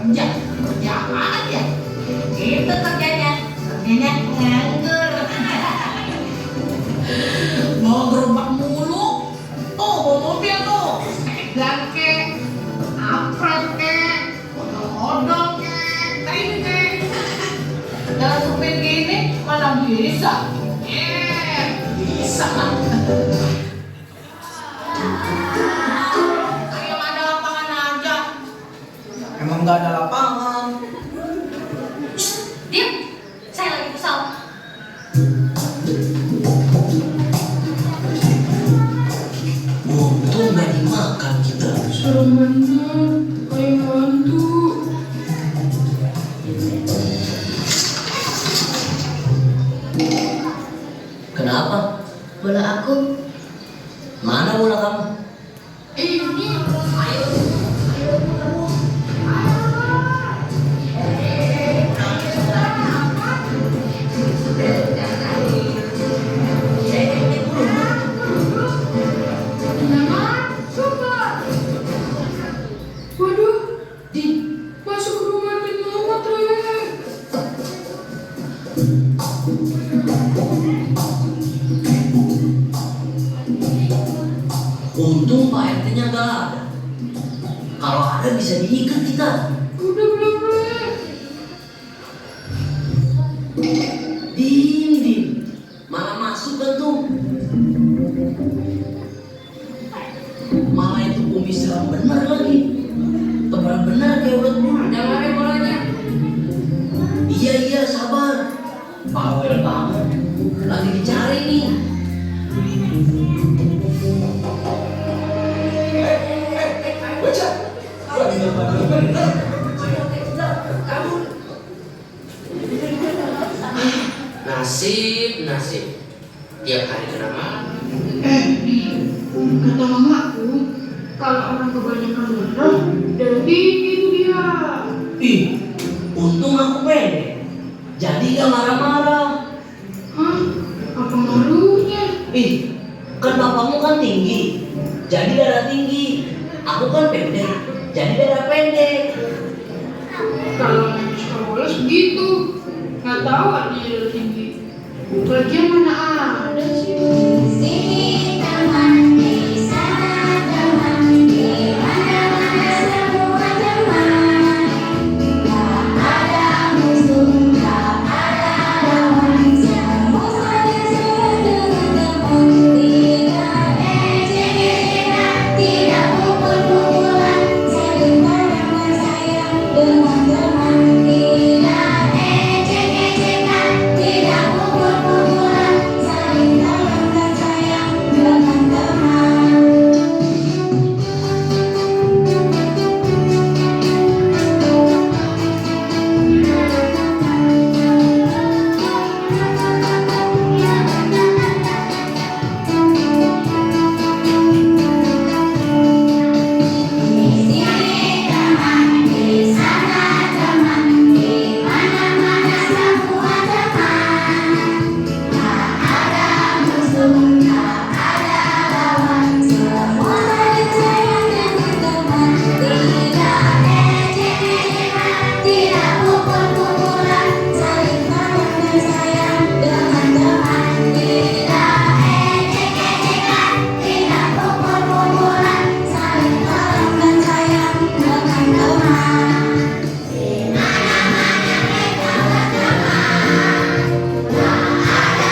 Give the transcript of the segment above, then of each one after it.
Kerja apaan ya? Itu kerjanya nganggur. Mau gerobak mulu. Tuh, bawa mobil tuh. Sedan kek, apret kek, odong-odong kek, ini kek. Dalam supir gini mana bisa? Bisa. Kayak ada lapangan aja. Emang nggak ada lapangan. Diam, saya lagi kesal. Untung nggak dimakan kita. Serem banget, kayak hantu. Kenapa? Bola aku. Mana bola kamu? Ini waduh, masuk rumah di mama trek. Untung Pak RT-nya nggak ada. Kalau ada bisa diikat kita. Udah belum trek? Dinding malah masuk kan tuh. Malah itu kumis serem bener lagi. Tebal bener kayak ulat bulu. Jangan ada bolanya. Iya sabar. Bawel banget. Lagi dicari nih. Baca. Nasib. Tiap hari kena marah. Kata mamaku, kalau orang kebanyakan marah, jadi itu dia. Ih, untung aku pendek. Jadi gak marah-marah. Hah? Apa malunya? Ih, kan bapakmu kan tinggi. Jadi darah tinggi. Aku kan pendek. Jadi darah pendek. Kalau main suka bolos begitu, nggak tahu artinya darah tinggi. Lagian mana ada sih? Sini teman, di sana teman, di mana-mana semua teman. Tak ada musuh, tak ada lawan, semua teman-teman. Tidak ejek-ejekan, tidak pukul-pukulan, saling sayang dan sayang dengan teman. Tidak ejek-ejekan, tidak pukul-pukulan, saling sayang dan sayang dengan teman. Di sini teman, di sana teman, di mana-mana semua teman. Tak ada musuh, tak ada lawan, semua saling sayang dengan teman. Tidak ejek-ejekan, tidak pukul-pukulan, saling sayang dan sayang dengan teman. Tidak ejek-ejekan, tidak pukul-pukulan, saling sayang dan sayang dengan teman. Di mana-mana mereka berteman, tak ada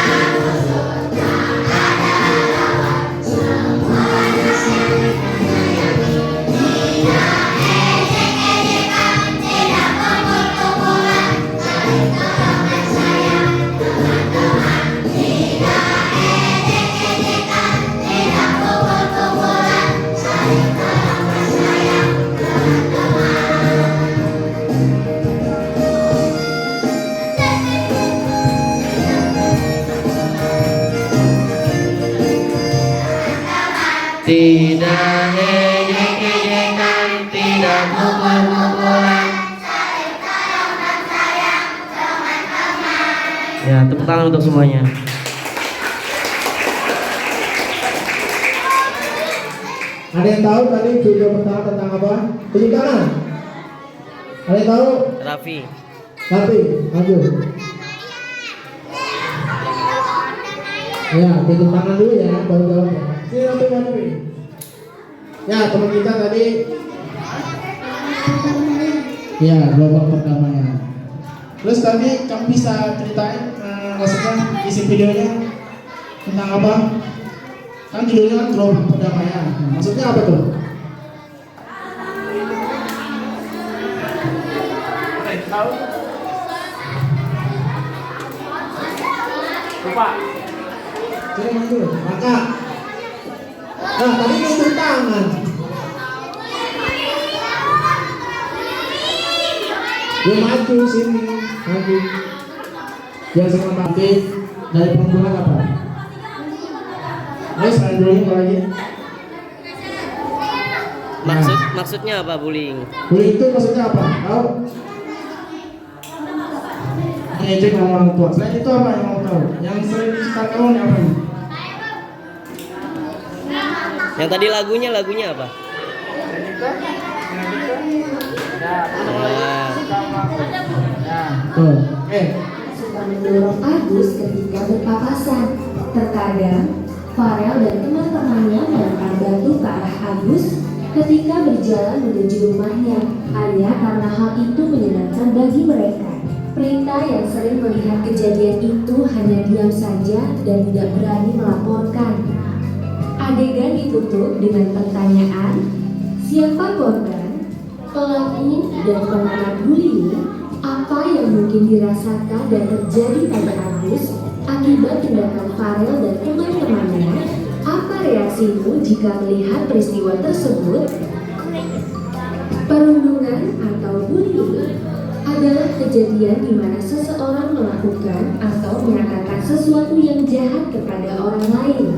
musuh, tak ada lawan, semua manusia menyayangi. Tidak ejek-ejekan, tidak pukul-pukulan, saling tolong dan sayang dengan teman. Tidak ejek-ejekan, tidak pukul-pukulan, saling tolong dan sayang dengan teman. Tidak ejek-ejekan, tidak pukul-pukulan. Ya, tepuk tangan untuk semuanya. Ada yang tahu tadi video pertama tentang apa? Tunjuk tangan. Ada yang tahu? Raffi. Tapi, maju. Ya, tutup tangan dulu ya, baru jawab ya. Sini Raffi maju. Ya, teman kita tadi. Ya, gelombang perdamaian. Terus tadi kamu bisa ceritain maksudnya isi videonya tentang apa? Kan judulnya kan gelombang perdamaian. Nah, maksudnya apa tuh? Tahu? Lupa. Coba maju, maka. Nah, tadi tutup tangan. Ya maju sini, maju. Yang sangat aktif dari perempuan apa? Ayo sekali dulu apa lagi? Maksudnya apa bullying? Bullying itu maksudnya apa? Tahu? Mengejek sama orang tua. Selain itu apa yang mau tahu? Yang sering disuka kamu nih apa? Yang tadi lagunya apa? Tuh, Suka mendorong Agus ketika berpapasan. Terkadang, Farel dan teman-temannya melempar batu ke arah Agus ketika berjalan menuju rumahnya, hanya karena hal itu menyenangkan bagi mereka. Prita yang sering melihat kejadian itu hanya diam saja dan tidak berani melaporkan. Adegan ditutup dengan pertanyaan, siapa korban, pelaku, dan pengamat bullying? Apa yang mungkin dirasakan dan terjadi pada Agus akibat tindakan Farel dan teman-temannya? Apa reaksimu jika melihat peristiwa tersebut? Perundungan atau bullying adalah kejadian di mana seseorang melakukan atau mengatakan sesuatu yang jahat kepada orang lain.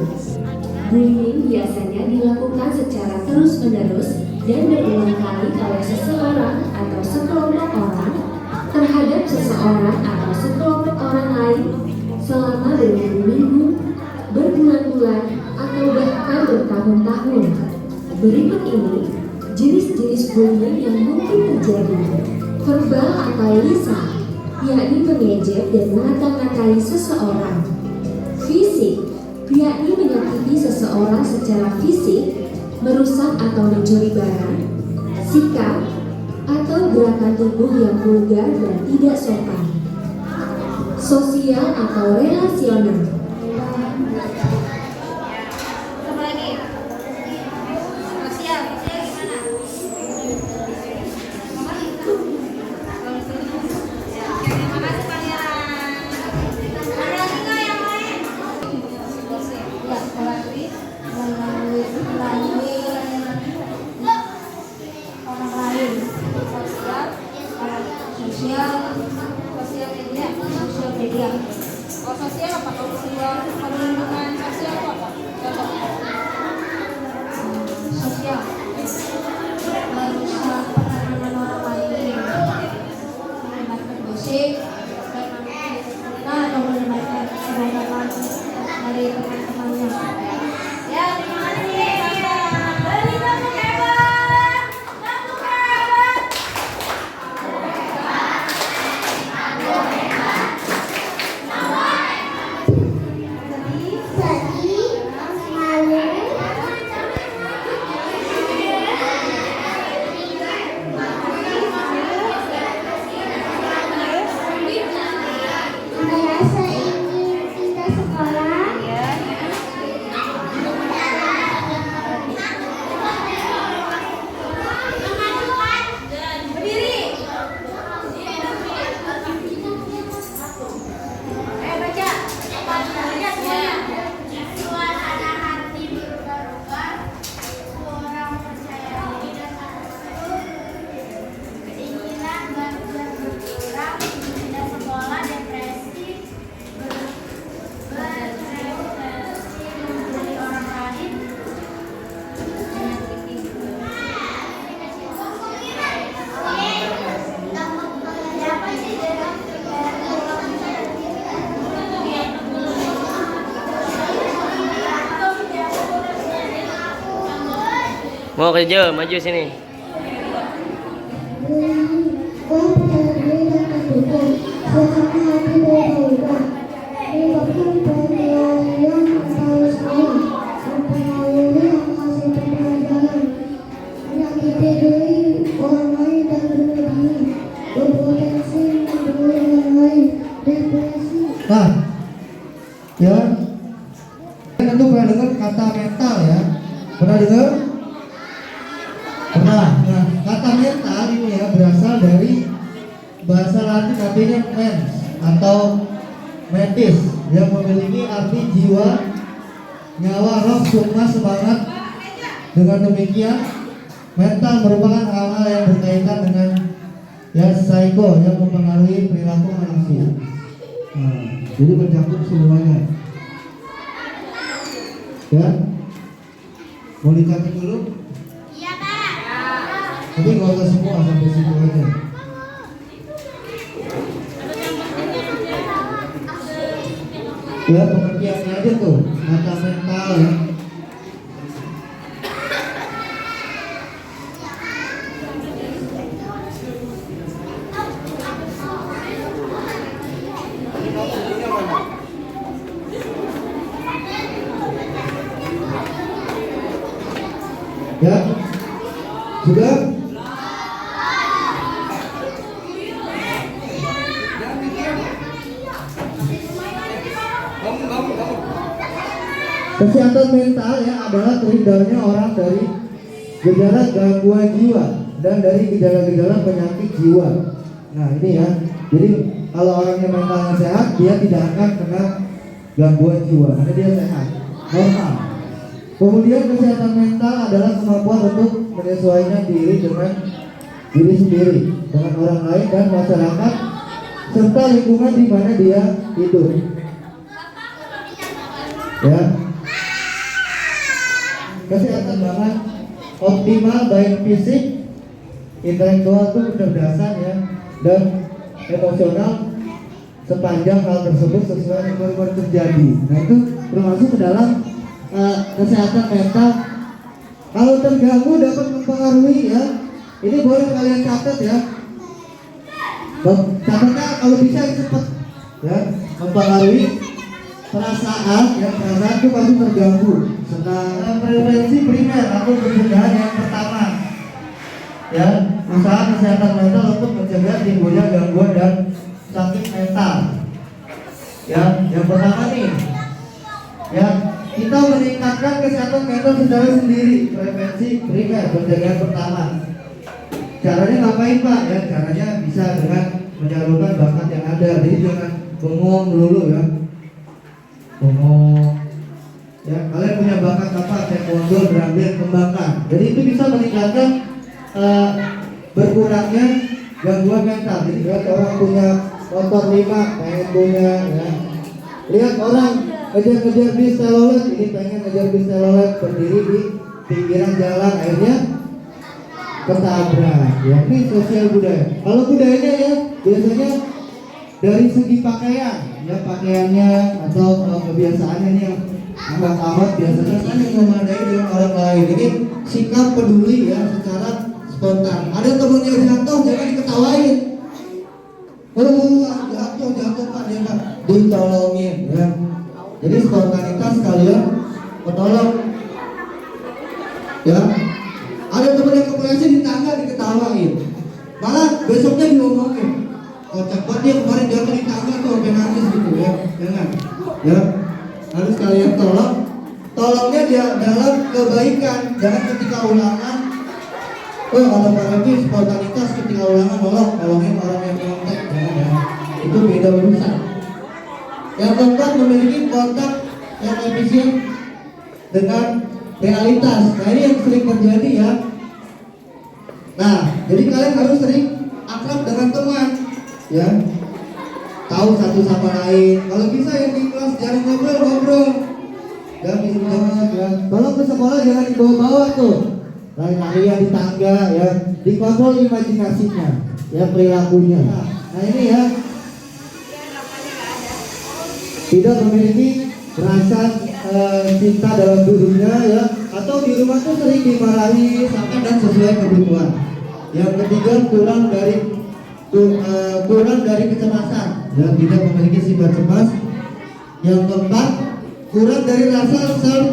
Bullying biasanya dilakukan secara terus-menerus dan berulang kali oleh seseorang atau sekelompok orang terhadap seseorang atau sekelompok orang lain selama berminggu-minggu, berbulan-bulan, atau bahkan bertahun-tahun. Berikut ini jenis-jenis bullying yang mungkin terjadi. Verbal atau lisan, yakni mengejek dan mengata-ngatai seseorang. Fisik, yakni menyakiti seseorang secara fisik, merusak atau mencuri barang. Sikap atau gerakan tubuh yang vulgar dan tidak sopan. Sosial atau relasional. Sama lagi. Sosial gimana? Terima kasih pangeran. Ada lagi nggak yang lain? Ya, melalui orang lain, sosial media. Oh, sosial apa? Kalau sosial perlindungan sosial itu apa? Contohnya. Sosial merusak penanganan orang lain, mendengarkan gosip dan atau mendengarkan omongan dari teman-temannya. Ya, terima kasih. Beri tepuk hebat. Tepuk hebat. Merasa ingin pindah sekolah. Berdiri. Ayo baca. Baca semuanya. Suasana hati berubah-ubah. Orang percaya tidak satu. Keinginan belajar berkurang. Pindah sekolah, depresi, bertransaksi menjadi orang lain. Mau kerja, maju sini. Kau percaya diri dan tertutup, suasana hati berubah-ubah. Menyebabkan penilaian atau salah, mempengaruhi hasil pembelajaran, menyakiti diri orang lain dan bunuh diri, berpotensi membunuh orang lain, depresi. Nah, ya, kalian tentu pernah dengar kata mental ya? Pernah dengar? Pernah. Nah, kata mental ini ya berasal dari bahasa Latin artinya mens atau mentis yang memiliki arti jiwa, nyawa, roh, sukma, semangat. Dengan demikian, mental merupakan hal-hal yang berkaitan dengan ya psycho yang mempengaruhi perilaku manusia. Nah, jadi mencakup semuanya. Ya, mau dicatat dulu? Iya, Pak. Tapi nggak usah semua, sampai situ aja. Ya, pengertiannya aja tuh, kata mental ya. Ya, sudah? Kesehatan mental ya adalah terhindarnya orang dari gejala gangguan jiwa dan dari gejala-gejala penyakit jiwa. Nah ini ya, jadi kalau orangnya mentalnya sehat, dia tidak akan kena gangguan jiwa karena dia sehat, normal. Kemudian kesehatan mental adalah kemampuan untuk menyesuaikan diri dengan diri sendiri, dengan orang lain dan masyarakat serta lingkungan di mana dia hidup. Ya. Kesehatan banget optimal baik fisik, intelektual itu kecerdasan ya, dan emosional sepanjang hal tersebut sesuai yang baru terjadi. Nah itu termasuk ke dalam kesehatan mental. Kalau terganggu dapat mempengaruhi ya. Ini boleh kalian catat ya. Catatnya kalau bisa cepat ya, mempengaruhi perasaan ya, perasaan itu pasti terganggu. Sekarang prevensi primer atau pencegahan yang pertama ya, usaha kesehatan mental untuk mencegah timbulnya gangguan dan sakit mental ya. Yang pertama nih ya, kita meningkatkan kesehatan mental secara sendiri, prevensi primer, pencegahan pertama. Caranya ngapain Pak? Ya caranya bisa dengan menyalurkan bakat yang ada. Jadi jangan bengong dulu ya, bengong ya. Kalian punya bakat apa? Taekwondo, berakhir, kembangkan. Jadi itu bisa meningkatkan berkurangnya gangguan mental. Jadi lihat orang punya motor 5, pengen punya ya. Lihat orang ngejar-ngejar bis telolet, ini pengen ngejar bis telolet, berdiri di pinggiran jalan, akhirnya ketabrak ya. Ini sosial budaya. Kalau budayanya ya biasanya dari segi pakaian ya, pakaiannya atau kebiasaannya ini yang amat-amat biasanya kan yang memadai dengan orang lain. Ini sikap peduli ya secara spontan. Ada temennya jatuh, jangan diketawain. Jatuh Pak, dia Pak, ditolongin ya. Jadi spontanitas kalian menolong ya. Ada temen yang kepleset di tangga, diketawain, malah besoknya diomongin, kocak banget dia kemarin jatuh di tangga tuh sampai nangis gitu ya. Jangan ya, harus kalian tolongnya dia dalam kebaikan, jangan ketika ulangan. Kalau Pak Revi spontanitas ketika ulangan nolongin orang yang nyontek, jangan ya, itu beda urusan. Yang keempat, memiliki kontak yang efisien dengan realitas. Nah ini yang sering terjadi ya. Nah jadi kalian harus sering akrab dengan teman ya, tahu satu sama lain. Kalau bisa yang di kelas jangan ngobrol, jangan minum ya. Kalau ke sekolah jangan dibawa-bawa tuh, lari-larian di tangga ya, dikontrol imajinasinya ya, perilakunya. Nah ini ya, tidak memiliki rasa cinta dalam dirinya ya, atau di rumah tuh sering dimarahi, sampai dan sesuai kebutuhan. Yang ketiga, kurang dari kurang dari kecemasan, ya, tidak memiliki sifat cemas. Yang keempat, kurang dari rasa self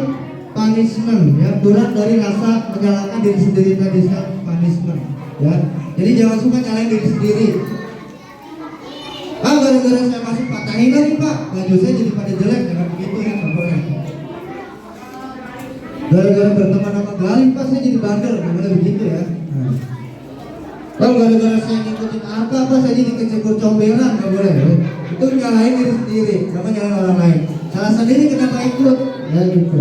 punishment, ya, kurang dari rasa menyalahkan diri sendiri tadi, self punishment, ya. Jadi jangan suka nyalain diri sendiri. Ah, gara-gara saya masuk patahin lagi Pak, baju saya jadi pada jelek, jangan begitu ya, nggak boleh. Gara-gara berteman sama Galih Pak, saya jadi bandel, nggak boleh begitu ya. Kalau gara-gara saya ngikutin Arka Pak, saya jadi kecebur comberan, nggak boleh. Itu nyalahin diri sendiri, sama nyalahin orang lain. Salah sendiri kenapa ikut, ya gitu.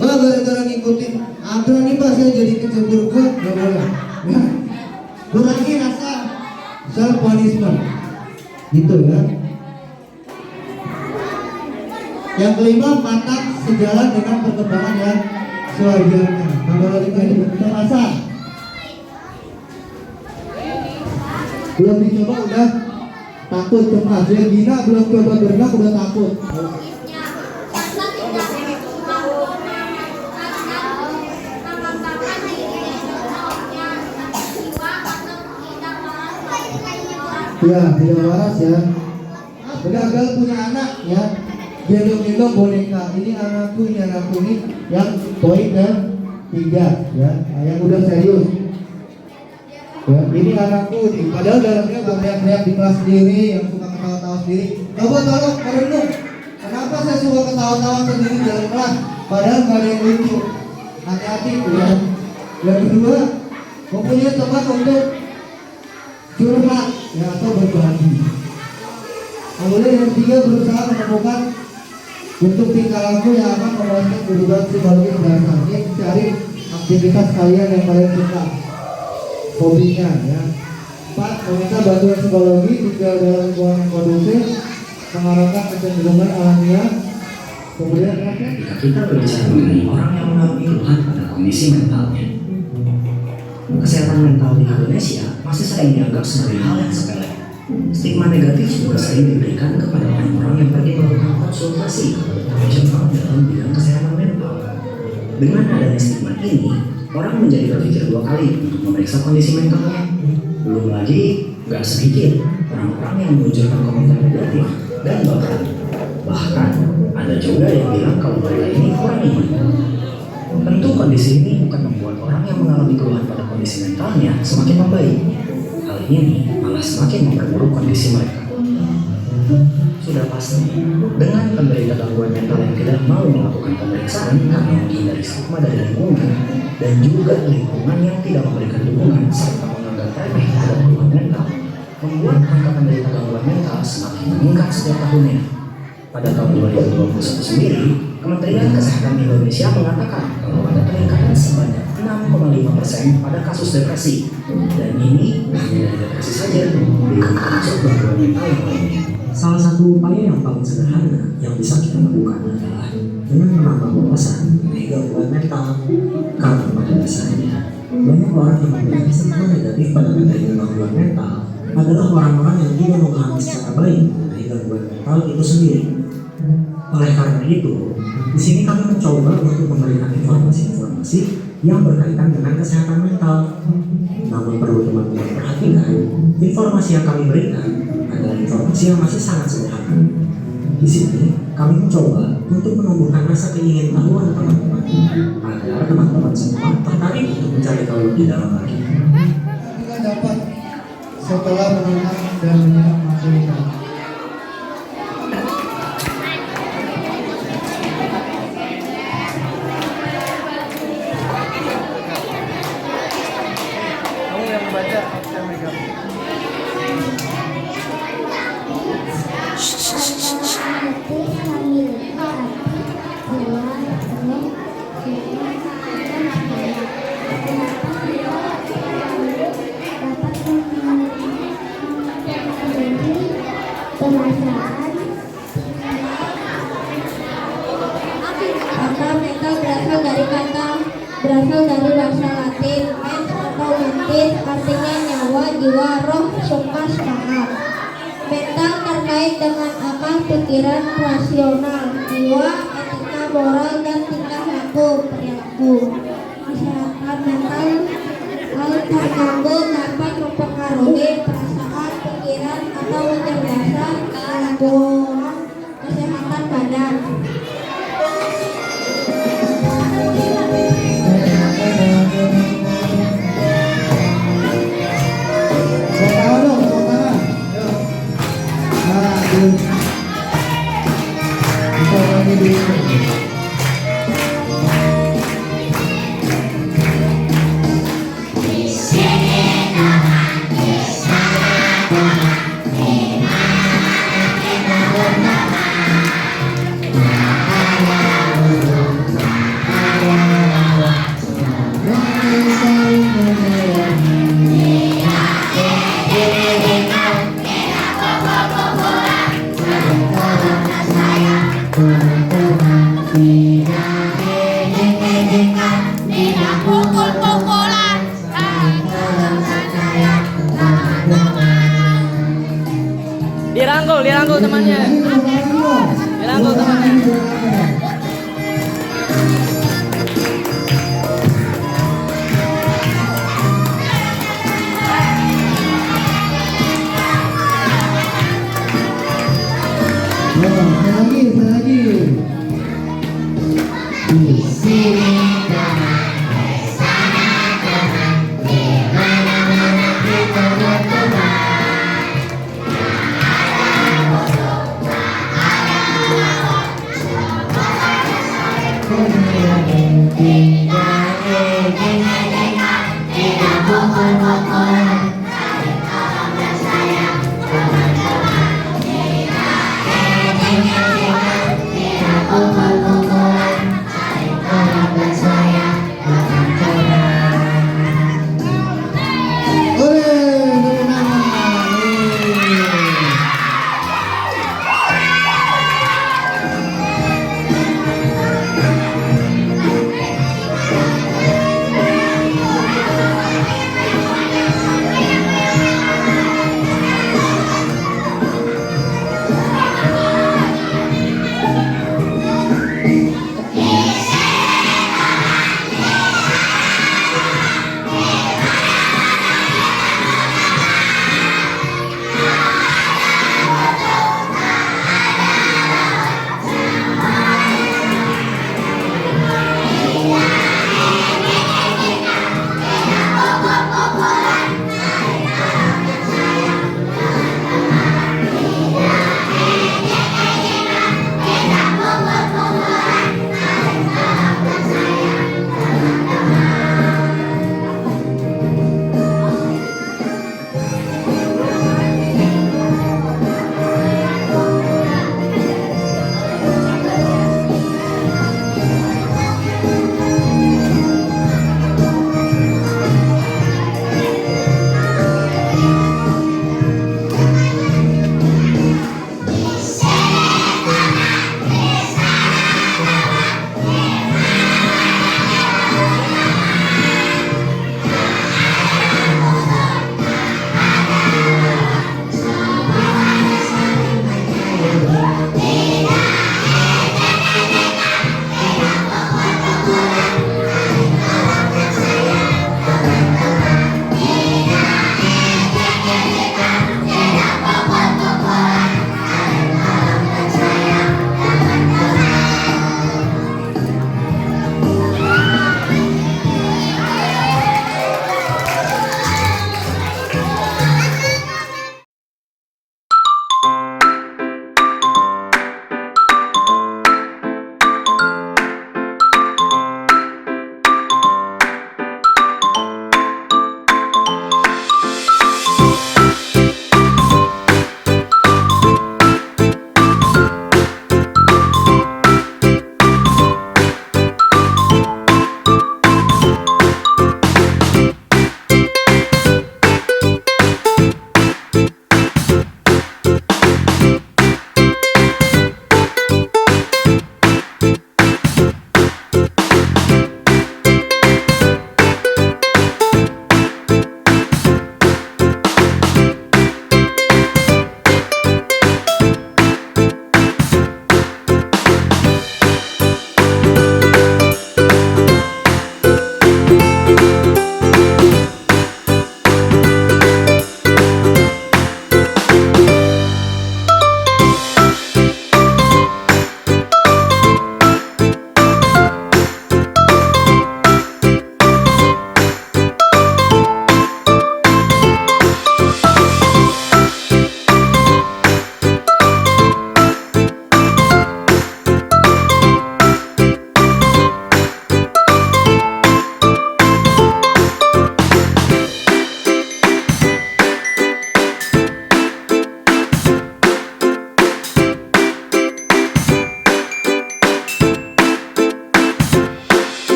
Kalau gara-gara ngikutin Adra nih Pak, saya jadi kecebur kuat, nggak boleh. Ya. Kurangi rasa self punishment, gitu ya. Yang kelima, matang sejalan dengan perkembangan yang sewajarnya. Kalau kita merasa belum dicoba udah takut cemas. Ya Gina belum coba berenang udah takut. Ya tidak waras ya. Gagal punya anak ya. Gendong-gendong boneka. Ini anakku, ini anakku, ini yang poin dan 3 ya. Yang udah serius. Ya, ini anakku nih. Padahal dalamnya teriak-teriak di kelas sendiri, yang suka ketawa-tawa sendiri. Coba tolong merenung. Kenapa saya suka ketawa-tawa sendiri di dalam kelas? Padahal nggak ada yang lucu. Hati-hati ya. Yang kedua, mempunyai tempat untuk curhat ya atau berbagi. Kemudian yang ketiga, berusaha menemukan bentuk tingkah laku yang akan memuaskan kebutuhan psikologis dasar. Ini cari aktivitas kalian yang kalian suka, hobinya ya. 4. Meminta bantuan psikologi, tinggal dalam lingkungan yang kondusif, mengarahkan kecenderungan alamiah. Kemudian jika kita berbicara mengenai orang yang mengalami keluhan pada kondisi mentalnya, kesehatan mental di Indonesia masih sering dianggap sebagai hal yang sepele. Stigma negatif juga sering diberikan kepada orang-orang yang pergi melakukan konsultasi ke profesional dalam bidang kesehatan mental. Dengan adanya stigma ini, orang menjadi berpikir 2 kali untuk memeriksa kondisi mentalnya. Belum lagi, gak sedikit orang-orang yang menunjukkan komentar negatif dan bahkan ada juga yang bilang kalau mereka ini kurang iman. Tentu kondisi ini bukan membuat orang yang mengalami keluhan pada kondisi mentalnya semakin membaik. Hal ini malah semakin memperburuk kondisi mereka. Sudah pasti, dengan penderita gangguan mental yang tidak mau melakukan pemeriksaan karena menghindari stigma dari lingkungan dan juga lingkungan yang tidak memberikan dukungan serta menganggap remeh terhadap gangguan mental, membuat angka penderita gangguan mental semakin meningkat setiap tahunnya. Pada tahun 2021 sendiri, Kementerian Kesehatan Indonesia mengatakan kalau ada peningkatan sebanyak 6,5% pada kasus depresi, dan ini hanya dari depresi saja, belum termasuk gangguan mental yang lainnya. Salah satu upaya yang paling sederhana yang bisa kita lakukan adalah dengan menambah wawasan mengenai gangguan mental, karena pada dasarnya banyak orang yang memiliki stigma negatif pada penderita gangguan mental adalah orang-orang yang tidak memahami secara baik mengenai gangguan mental itu sendiri. Oleh karena itu, di sini kami mencoba untuk memberikan informasi-informasi yang berkaitan dengan kesehatan mental. Namun perlu teman-teman perhatikan, informasi yang kami berikan adalah informasi yang masih sangat sederhana. Di sini kami mencoba untuk menumbuhkan rasa keingintahuan teman-teman agar teman-teman semua tertarik untuk mencari tahu lebih dalam lagi. kita dapat setelah mengenal dan menyimak materi. Berasal dari bahasa Latin mens atau mentis, artinya nyawa, jiwa, roh, suka, semangat. Mental terkait dengan akal, pikiran, rasional, jiwa, etika, moral, dan tingkah laku, perilaku. Kesehatan mental terganggu dapat mempengaruhi atau kecerdasan untuk kesehatan badan. Tepuk tangan dong, tepuk tangan. Ayo. Nah, dulu. Kita lagi dulu. Dirangkul temannya. Dirangkul temannya. Lagi. Tidak